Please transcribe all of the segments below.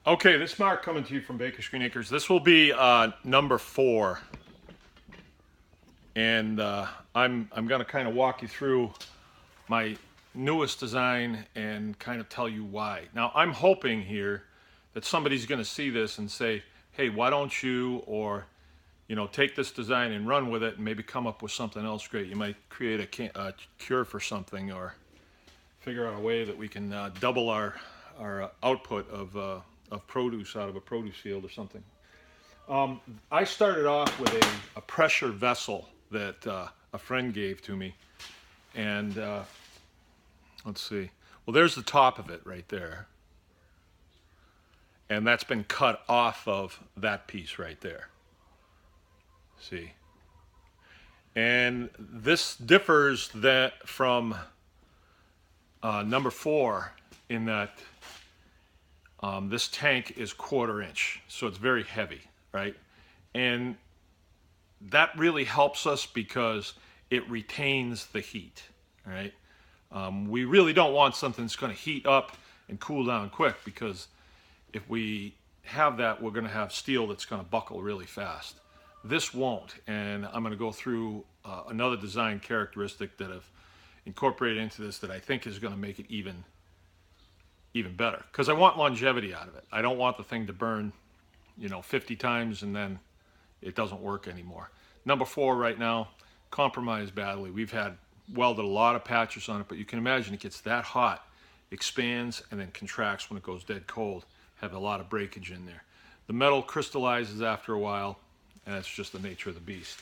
Okay, this is Mark coming to you from Baker's Green Acres. This will be number 4, and I'm going to kind of walk you through my newest design and kind of tell you why. Now, I'm hoping here that somebody's going to see this and say, "Hey, why don't you, or take this design and run with it, and maybe come up with something else great. You might create a cure for something, or figure out a way that we can double our output of produce out of a produce field or something." I started off with a pressure vessel that a friend gave to me, and let's see. Well, there's the top of it right there, and that's been cut off of that piece right there. See, and this differs that from number 4 in that this tank is 1/4 inch, so it's very heavy, right? And that really helps us because it retains the heat, right? We really don't want something that's going to heat up and cool down quick, because if we have that, we're going to have steel that's going to buckle really fast. This won't, and I'm going to go through another design characteristic that I've incorporated into this that I think is going to make it even better, because I want longevity out of it. I don't want the thing to burn 50 times and then it doesn't work anymore. Number 4 right now, compromised badly. We've had welded a lot of patches on it, but you can imagine it gets that hot, expands, and then contracts when it goes dead cold. Have a lot of breakage in there. The metal crystallizes after a while, and that's just the nature of the beast.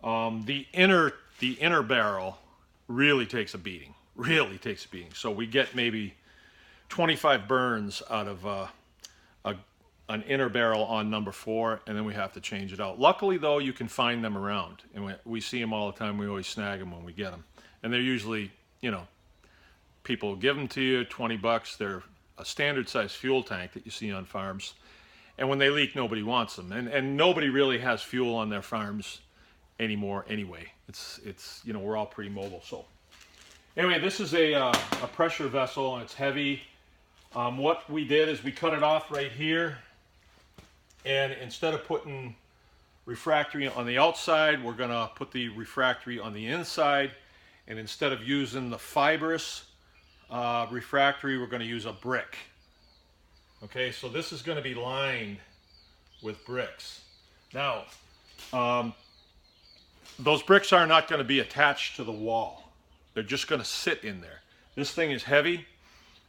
The inner barrel really takes a beating. Really takes a beating. So we get maybe 25 burns out of an inner barrel on number 4, and then we have to change it out. Luckily, though, you can find them around, and we see them all the time. We always snag them when we get them, and they're usually, people give them to you, 20 bucks. They're a standard size fuel tank that you see on farms, and when they leak, nobody wants them, and nobody really has fuel on their farms anymore anyway. It's we're all pretty mobile. So anyway, this is a pressure vessel, and it's heavy. What we did is we cut it off right here, and instead of putting refractory on the outside, we're going to put the refractory on the inside. And instead of using the fibrous refractory, we're going to use a brick. Okay, so this is going to be lined with bricks. Now, those bricks are not going to be attached to the wall. They're just going to sit in there. This thing is heavy.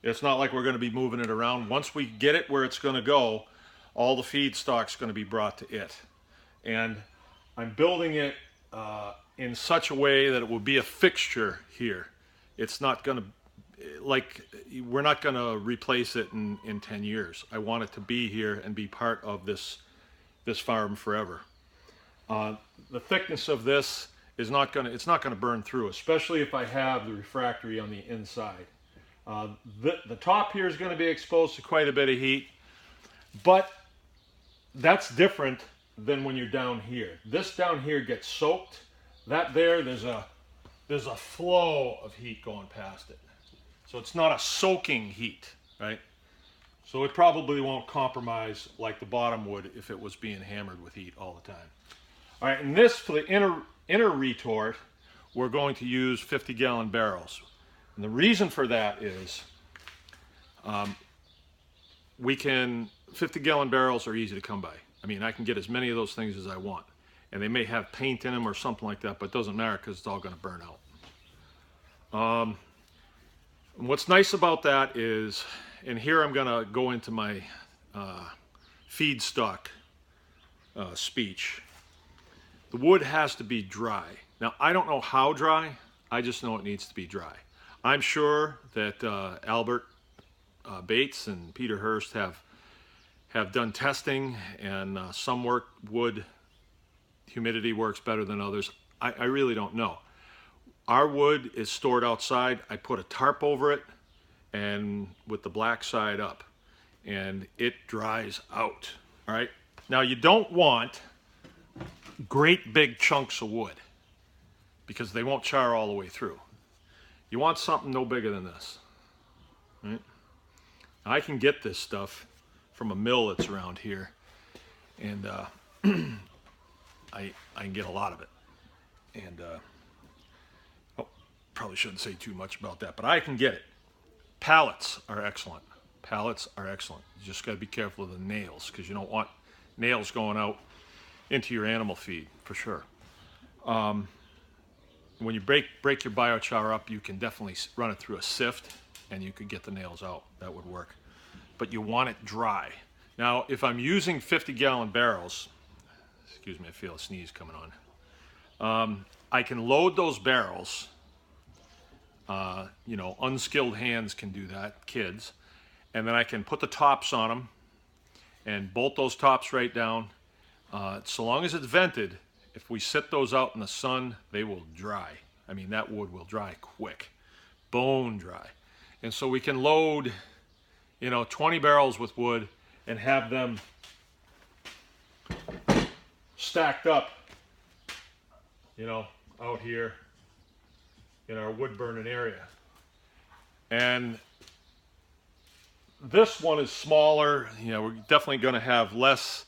It's not like we're going to be moving it around. Once we get it where it's going to go, all the feedstock's going to be brought to it. And I'm building it in such a way that it will be a fixture here. It's not going to, we're not going to replace it in 10 years. I want it to be here and be part of this farm forever. The thickness of this is it's not going to burn through, especially if I have the refractory on the inside. The top here is going to be exposed to quite a bit of heat, but that's different than when you're down here. This down here gets soaked. There's a flow of heat going past it. So it's not a soaking heat, right? So it probably won't compromise like the bottom would if it was being hammered with heat all the time. All right, and this, for the inner retort, we're going to use 50-gallon barrels. And the reason for that is 50-gallon barrels are easy to come by. I mean, I can get as many of those things as I want. And they may have paint in them or something like that, but it doesn't matter because it's all going to burn out. And what's nice about that is, and here I'm going to go into my feedstock speech. The wood has to be dry. Now, I don't know how dry. I just know it needs to be dry. I'm sure that Albert Bates and Peter Hurst have done testing, and some wood humidity works better than others. I really don't know. Our wood is stored outside. I put a tarp over it, and with the black side up, and it dries out. All right. Now, you don't want great big chunks of wood because they won't char all the way through. You want something no bigger than this, right? I can get this stuff from a mill that's around here, and I can get a lot of it. And oh, probably shouldn't say too much about that, but I can get it. Pallets are excellent. Pallets are excellent. You just got to be careful of the nails, because you don't want nails going out into your animal feed, for sure. When you break your BioChar up, you can definitely run it through a sift, and you could get the nails out. That would work. But you want it dry. Now, if I'm using 50-gallon barrels, excuse me, I feel a sneeze coming on. I can load those barrels. You know, unskilled hands can do that, kids. And then I can put the tops on them and bolt those tops right down. So long as it's vented, if we sit those out in the sun, they will dry. I mean, that wood will dry quick, bone dry. And so we can load, you know, 20 barrels with wood and have them stacked up, you know, out here in our wood burning area. And this one is smaller. You know, we're definitely going to have less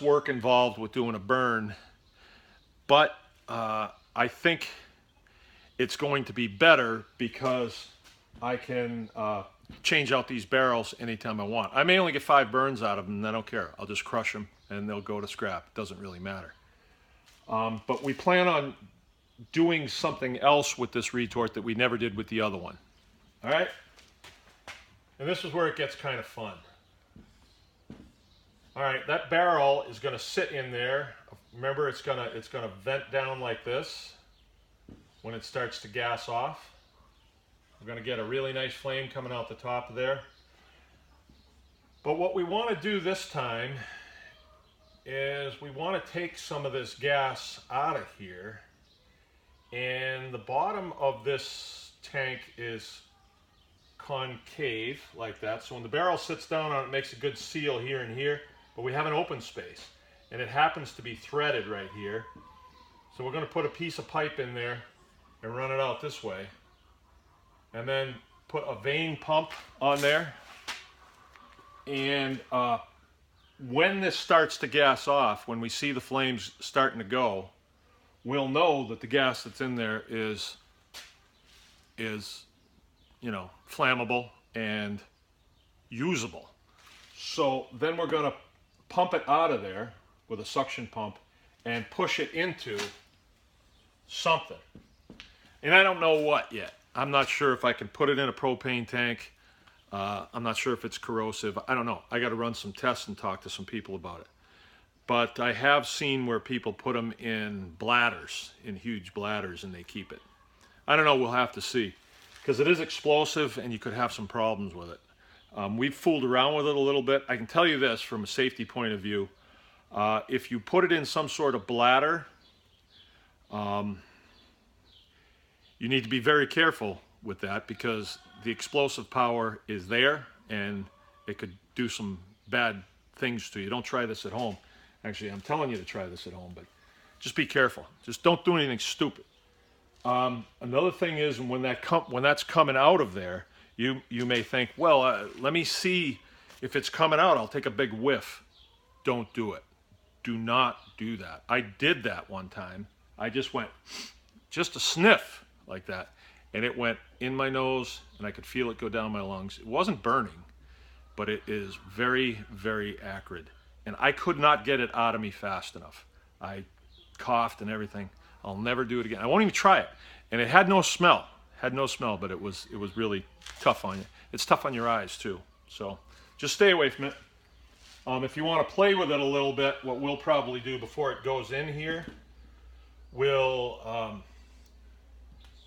work involved with doing a burn, but I think it's going to be better because I can change out these barrels anytime I want. I may only get 5 burns out of them, and I don't care. I'll just crush them and they'll go to scrap. It doesn't really matter. But we plan on doing something else with this retort that we never did with the other one. All right? And this is where it gets kind of fun. All right, that barrel is going to sit in there. Remember, it's going to vent down like this when it starts to gas off. We're going to get a really nice flame coming out the top of there. But what we want to do this time is we want to take some of this gas out of here. And the bottom of this tank is concave like that. So when the barrel sits down on it, it makes a good seal here and here. But we have an open space, and it happens to be threaded right here. So we're going to put a piece of pipe in there and run it out this way. And then put a vane pump on there. And when this starts to gas off, when we see the flames starting to go, we'll know that the gas that's in there is you know, flammable and usable. So then we're going to pump it out of there with a suction pump and push it into something. And I don't know what yet. I'm not sure if I can put it in a propane tank. I'm not sure if it's corrosive. I don't know. I got to run some tests and talk to some people about it. But I have seen where people put them in bladders, in huge bladders, and they keep it. I don't know. We'll have to see. Because it is explosive and you could have some problems with it. We've fooled around with it a little bit. I can tell you this from a safety point of view. If you put it in some sort of bladder, you need to be very careful with that because the explosive power is there and it could do some bad things to you. Don't try this at home. Actually, I'm telling you to try this at home, but just be careful. Just don't do anything stupid. Another thing is when that's coming out of there, you may think, well, let me see if it's coming out. I'll take a big whiff. Don't do it. Do not do that. I did that one time. I just went, just a sniff like that, and it went in my nose, and I could feel it go down my lungs. It wasn't burning, but it is very, very acrid, and I could not get it out of me fast enough. I coughed and everything. I'll never do it again. I won't even try it. And it had no smell. But it was really tough on you. It's tough on your eyes too. So just stay away from it. If you want to play with it a little bit, what we'll probably do before it goes in here, we'll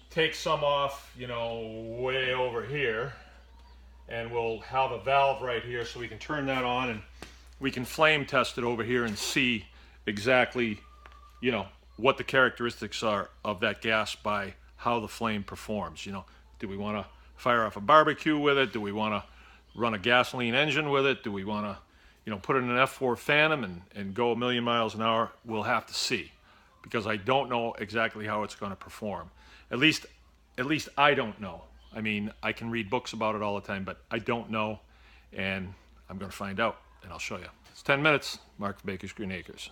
take some off, you know, way over here, and we'll have a valve right here so we can turn that on and we can flame test it over here and see exactly, you know, what the characteristics are of that gas by how the flame performs. You know, do we want to fire off a barbecue with it? Do we want to run a gasoline engine with it? Do we want to, you know, put it in an F4 Phantom and go 1,000,000 miles an hour? We'll have to see, because I don't know exactly how it's going to perform. At least I don't know. I mean, I can read books about it all the time, but I don't know, and I'm going to find out, and I'll show you. It's 10 minutes. Mark Baker's Green Acres.